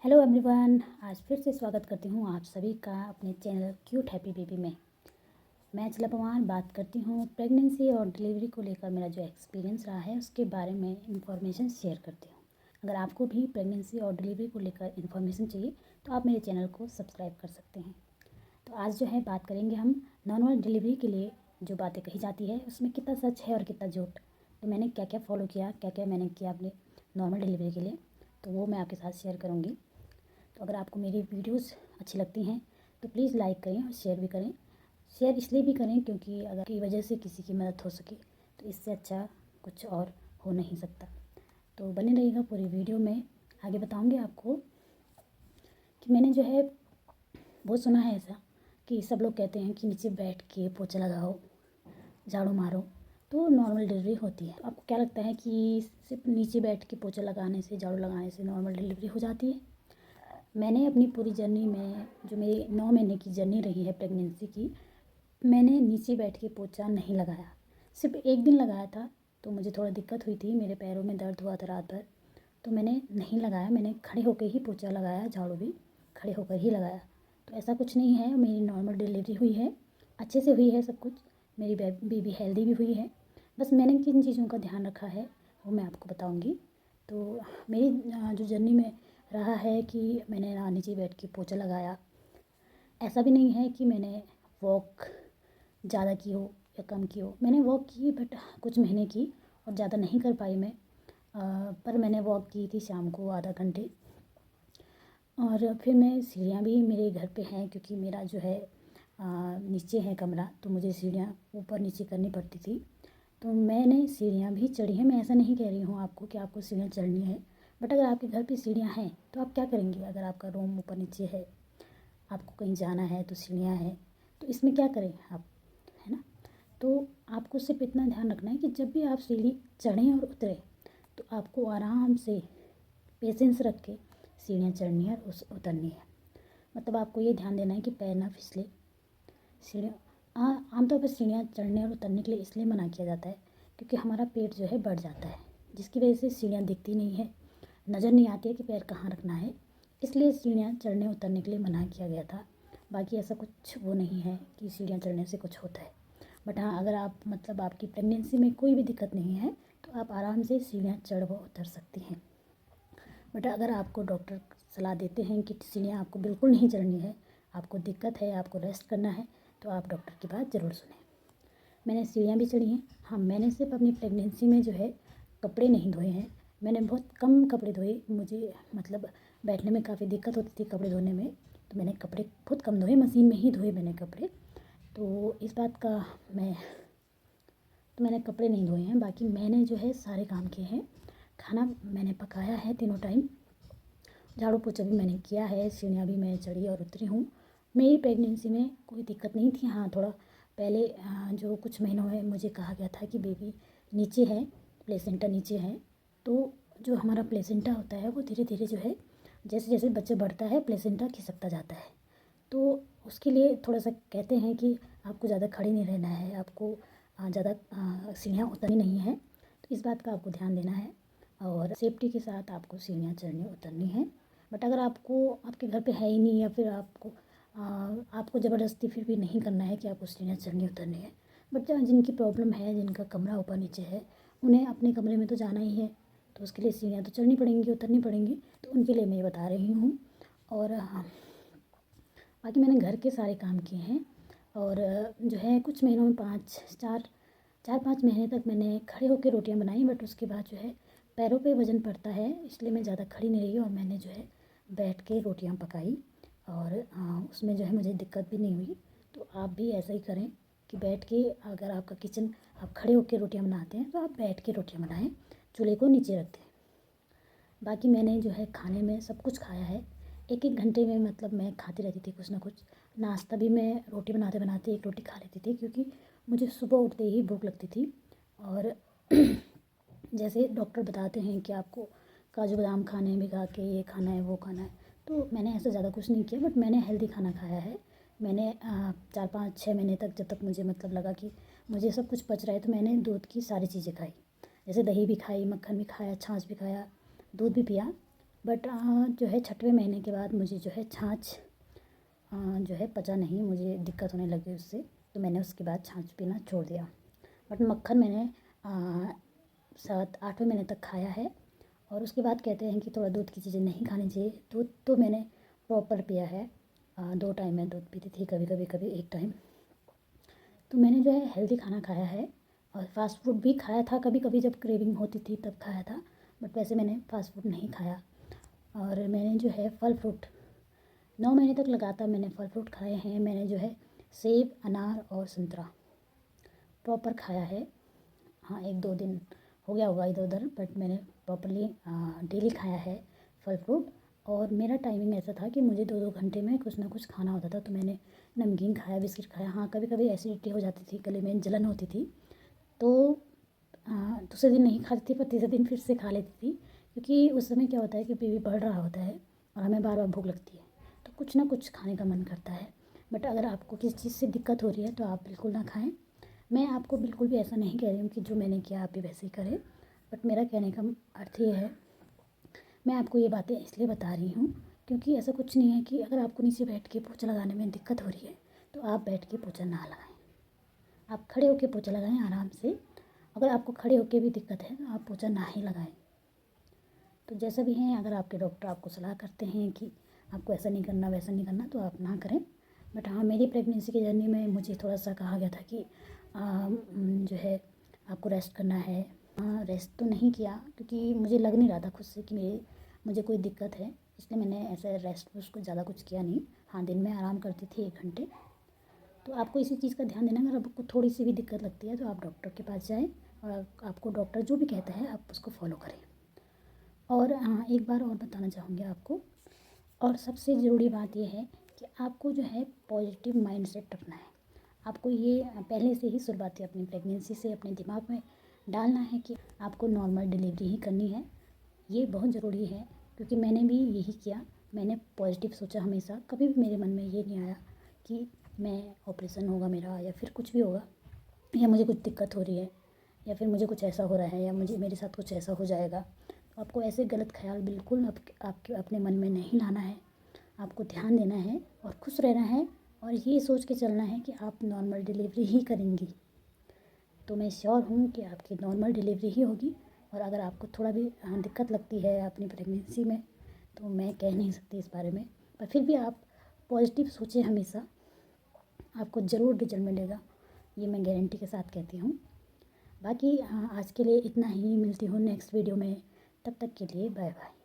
Hello everyone, आज फिर से स्वागत करती हूँ आप सभी का अपने चैनल क्यूट हैप्पी बेबी में। मैं चला पवार बात करती हूँ प्रेगनेंसी और डिलीवरी को लेकर मेरा जो एक्सपीरियंस रहा है उसके बारे में इंफॉर्मेशन शेयर करती हूँ। अगर आपको भी प्रेगनेंसी और डिलीवरी को लेकर इन्फॉर्मेशन चाहिए तो आप मेरे चैनल को सब्सक्राइब कर सकते हैं। तो आज जो है बात करेंगे हम नॉर्मल डिलीवरी के लिए जो बातें कही जाती है उसमें कितना सच है और कितना झूठ। तो मैंने क्या क्या फॉलो किया, क्या क्या मैंने किया अपने नॉर्मल डिलीवरी के लिए, तो वो मैं आपके साथ शेयर करूँगी। तो अगर आपको मेरी वीडियोस अच्छी लगती हैं तो प्लीज़ लाइक करें और शेयर भी करें। शेयर इसलिए भी करें क्योंकि अगर की वजह से किसी की मदद हो सके तो इससे अच्छा कुछ और हो नहीं सकता। तो बने रहिएगा पूरी वीडियो में। आगे बताऊंगी आपको कि मैंने जो है बहुत सुना है ऐसा कि सब लोग कहते हैं कि नीचे बैठ के पोछा लगाओ, झाड़ू मारो तो नॉर्मल डिलीवरी होती है। तो आपको क्या लगता है कि सिर्फ नीचे बैठ के पोछा लगाने से, झाड़ू लगाने से नॉर्मल डिलीवरी हो जाती है? मैंने अपनी पूरी जर्नी में, जो मेरी 9 महीने की जर्नी रही है प्रेगनेंसी की, मैंने नीचे बैठ के पोछा नहीं लगाया। सिर्फ एक दिन लगाया था तो मुझे थोड़ा दिक्कत हुई थी, मेरे पैरों में दर्द हुआ था रात भर, तो मैंने नहीं लगाया। मैंने खड़े होकर ही पोछा लगाया, झाड़ू भी खड़े होकर ही लगाया। तो ऐसा कुछ नहीं है, मेरी नॉर्मल डिलीवरी हुई है, अच्छे से हुई है सब कुछ। मेरी बेबी हेल्दी भी हुई है। बस मैंने किन चीज़ों का ध्यान रखा है वो मैं आपको बताऊँगी। तो मेरी जो जर्नी में रहा है कि मैंने ना नीचे बैठ के पोछा लगाया। ऐसा भी नहीं है कि मैंने वॉक ज़्यादा की हो या कम की हो। मैंने वॉक की बट कुछ महीने की और ज़्यादा नहीं कर पाई मैं। पर मैंने वॉक की थी शाम को आधा घंटे। और फिर मैं सीढ़ियाँ भी मेरे घर पे हैं क्योंकि मेरा जो है नीचे है कमरा, तो मुझे सीढ़ियाँ ऊपर नीचे करनी पड़ती थी। तो मैंने सीढ़ियाँ भी चढ़ी हैं। मैं ऐसा नहीं कह रही हूँ आपको कि आपको सीढ़ियाँ चढ़नी है, बट अगर आपके घर पे सीढ़ियाँ हैं तो आप क्या करेंगे? अगर आपका रूम ऊपर नीचे है, आपको कहीं जाना है तो सीढ़ियाँ हैं, तो इसमें क्या करें आप, है ना? तो आपको सिर्फ इतना ध्यान रखना है कि जब भी आप सीढ़ी चढ़ें और उतरें तो आपको आराम से पेशेंस रख के सीढ़ियाँ चढ़नी है और उतरनी है। मतलब आपको ये ध्यान देना है कि पैर ना फिसले। सीढ़ियाँ आमतौर पर सीढ़ियाँ चढ़ने और उतरने के लिए इसलिए मना किया जाता है क्योंकि हमारा पेट जो है बढ़ जाता है, जिसकी वजह से सीढ़ियाँ दिखती नहीं है, नज़र नहीं आती है कि पैर कहाँ रखना है। इसलिए सीढ़ियाँ चढ़ने उतरने के लिए मना किया गया था। बाकी ऐसा कुछ वो नहीं है कि सीढ़ियाँ चढ़ने से कुछ होता है। बट हाँ, अगर आप मतलब आपकी प्रेगनेंसी में कोई भी दिक्कत नहीं है तो आप आराम से सीढ़ियाँ चढ़ व उतर सकती हैं। बट अगर आपको डॉक्टर सलाह देते हैं कि सीढ़ियाँ आपको बिल्कुल नहीं चढ़नी है, आपको दिक्कत है, आपको रेस्ट करना है, तो आप डॉक्टर की बात ज़रूर सुनें। मैंने सीढ़ियाँ भी चढ़ी हैं। हाँ, मैंने सिर्फ अपनी प्रेगनेंसी में जो है कपड़े नहीं धोए हैं। मैंने बहुत कम कपड़े धोए। मुझे मतलब बैठने में काफ़ी दिक्कत होती थी कपड़े धोने में, तो मैंने कपड़े बहुत कम धोए, मशीन में ही धोए मैंने कपड़े। तो इस बात का मैंने कपड़े नहीं धोए हैं। बाकी मैंने जो है सारे काम किए हैं। खाना मैंने पकाया है तीनों टाइम, झाड़ू पोछा भी मैंने किया है, सीढ़ियाँ भी मैं चढ़ी और उतरी हूँ। मेरी प्रेगनेंसी में कोई दिक्कत नहीं थी। हाँ, थोड़ा पहले जो कुछ महीनों में मुझे कहा गया था कि बेबी नीचे है, प्लेसेंटा नीचे है। तो जो हमारा प्लेसेंटा होता है वो धीरे धीरे जो है, जैसे जैसे बच्चा बढ़ता है प्लेसेंटा खिसकता जाता है। तो उसके लिए थोड़ा सा कहते हैं कि आपको ज़्यादा खड़े नहीं रहना है, आपको ज़्यादा सीढ़ियाँ उतरनी नहीं है। तो इस बात का आपको ध्यान देना है और सेफ्टी के साथ आपको सीढ़ियाँ चढ़नी उतरनी है। बट अगर आपको आपके घर पे है ही नहीं, या फिर आपको ज़बरदस्ती फिर भी नहीं करना है कि आपको सीढ़ियाँ चढ़नी उतरनी है, बट जिनकी प्रॉब्लम है, जिनका कमरा ऊपर नीचे है, उन्हें अपने कमरे में तो जाना ही है, तो उसके लिए सीढ़ियाँ तो चढ़नी पड़ेंगी, उतरनी पड़ेंगी। तो उनके लिए मैं ये बता रही हूँ। और बाकी मैंने घर के सारे काम किए हैं। और जो है कुछ महीनों में 4-5 महीने तक मैंने खड़े होकर रोटियां बनाई। बट उसके बाद जो है पैरों पे वज़न पड़ता है, इसलिए मैं ज़्यादा खड़ी नहीं रही और मैंने जो है बैठ के रोटियां पकाई। और उसमें जो है मुझे दिक्कत भी नहीं हुई। तो आप भी ऐसा ही करें कि बैठ के, अगर आपका किचन आप खड़े होकर रोटियां बनाते हैं तो आप बैठ के रोटियां बनाएं, चूल्हे को नीचे रख दें। बाकी मैंने जो है खाने में सब कुछ खाया है। एक एक घंटे में मतलब मैं खाती रहती थी कुछ ना कुछ। नाश्ता भी मैं रोटी बनाते बनाते एक रोटी खा लेती थी क्योंकि मुझे सुबह उठते ही भूख लगती थी। और जैसे डॉक्टर बताते हैं कि आपको काजू बादाम खाने हैं भिगा के, ये खाना है वो खाना है, तो मैंने ऐसा ज़्यादा कुछ नहीं किया। बट मैंने हेल्दी खाना खाया है। मैंने 4-5-6 महीने तक, जब तक मुझे मतलब लगा कि मुझे सब कुछ पच रहा है, तो मैंने दूध की सारी चीज़ें खाई। जैसे दही भी खाई, मक्खन भी खाया, छाछ भी खाया, दूध भी पिया। बट जो है 6वें महीने के बाद मुझे जो है छाछ जो है पचा नहीं, मुझे दिक्कत होने लगी उससे, तो मैंने उसके बाद छाछ पीना छोड़ दिया। बट मक्खन मैंने 7-8वें महीने तक खाया है। और उसके बाद कहते हैं कि थोड़ा दूध की चीज़ें नहीं खानी चाहिए। दूध तो मैंने प्रॉपर पिया है, 2 टाइम मैं दूध पीती थी, कभी 1 टाइम। तो मैंने जो है हेल्दी खाना खाया है और फास्ट फूड भी खाया था, कभी कभी जब क्रेविंग होती थी तब खाया था, बट वैसे मैंने फास्ट फूड नहीं खाया। और मैंने जो है फल फ्रूट 9 महीने तक लगातार मैंने फल फ्रूट खाए हैं। मैंने जो है सेब, अनार और संतरा प्रॉपर खाया है। हाँ, 1-2 दिन हो गया होगा इधर उधर, बट मैंने प्रॉपरली डेली खाया है फल फ्रूट। और मेरा टाइमिंग ऐसा था कि मुझे 2-2 घंटे में कुछ ना कुछ खाना होता था, तो मैंने नमकीन खाया, बिस्किट खाया। हाँ, कभी कभी एसिडिटी हो जाती थी, गले में जलन होती थी, तो दूसरे दिन नहीं खाती थी, पर तीसरे दिन फिर से खा लेती थी, क्योंकि उस समय क्या होता है कि बेबी बढ़ रहा होता है और हमें बार बार भूख लगती है, तो कुछ ना कुछ खाने का मन करता है। बट अगर आपको किसी चीज़ से दिक्कत हो रही है तो आप बिल्कुल ना खाएं। मैं आपको बिल्कुल भी ऐसा नहीं कह रही हूँ कि जो मैंने किया आप भी वैसे ही करें, बट मेरा कहने का अर्थ ये है, मैं आपको ये बातें इसलिए बता रही हूँ क्योंकि ऐसा कुछ नहीं है कि अगर आपको नीचे बैठ के पोछा लगाने में दिक्कत हो रही है तो आप बैठ के पोछा ना लगाएं, आप खड़े होकर पोछा लगाएं आराम से। अगर आपको खड़े होकर भी दिक्कत है तो आप पोछा ना ही लगाएं। तो जैसा भी है, अगर आपके डॉक्टर आपको सलाह करते हैं कि आपको ऐसा नहीं करना वैसा नहीं करना, तो आप ना करें। बट हाँ, मेरी प्रेगनेंसी की जर्नी में मुझे थोड़ा सा कहा गया था कि जो है आपको रेस्ट करना है। हाँ, रेस्ट तो नहीं किया क्योंकि मुझे लग नहीं रहा था खुद से कि मुझे कोई दिक्कत है, इसलिए मैंने ऐसे रेस्ट उसको ज़्यादा कुछ किया नहीं। हाँ, दिन में आराम करती थी 1 घंटे। तो आपको इसी चीज़ का ध्यान देना, अगर आपको थोड़ी सी भी दिक्कत लगती है तो आप डॉक्टर के पास जाएँ और आपको डॉक्टर जो भी कहता है आप उसको फॉलो करें। और हाँ, एक बार और बताना चाहूँगी आपको, और सबसे ज़रूरी बात ये है कि आपको जो है पॉजिटिव माइंडसेट रखना है। आपको ये पहले से ही शुरुआती अपनी प्रेगनेंसी से अपने दिमाग में डालना है कि आपको नॉर्मल डिलीवरी ही करनी है। ये बहुत ज़रूरी है, क्योंकि मैंने भी यही किया। मैंने पॉजिटिव सोचा हमेशा, कभी भी मेरे मन में ये नहीं आया कि मैं ऑपरेशन होगा मेरा या फिर कुछ भी होगा, या मुझे कुछ दिक्कत हो रही है, या फिर मुझे कुछ ऐसा हो रहा है, या मेरे साथ कुछ ऐसा हो जाएगा। तो आपको ऐसे गलत ख्याल बिल्कुल आपके अपने मन में नहीं लाना है। आपको ध्यान देना है और खुश रहना है और ये सोच के चलना है कि आप नॉर्मल डिलीवरी ही करेंगी। तो मैं श्योर हूँ कि आपकी नॉर्मल डिलीवरी ही होगी। और अगर आपको थोड़ा भी दिक्कत लगती है अपनी प्रेगनेंसी में, तो मैं कह नहीं सकती इस बारे में, पर फिर भी आप पॉजिटिव सोचें हमेशा, आपको ज़रूर रिजल्ट मिलेगा, ये मैं गारंटी के साथ कहती हूँ। बाकी हाँ, आज के लिए इतना ही, मिलती हूँ नेक्स्ट वीडियो में, तब तक के लिए बाय बाय।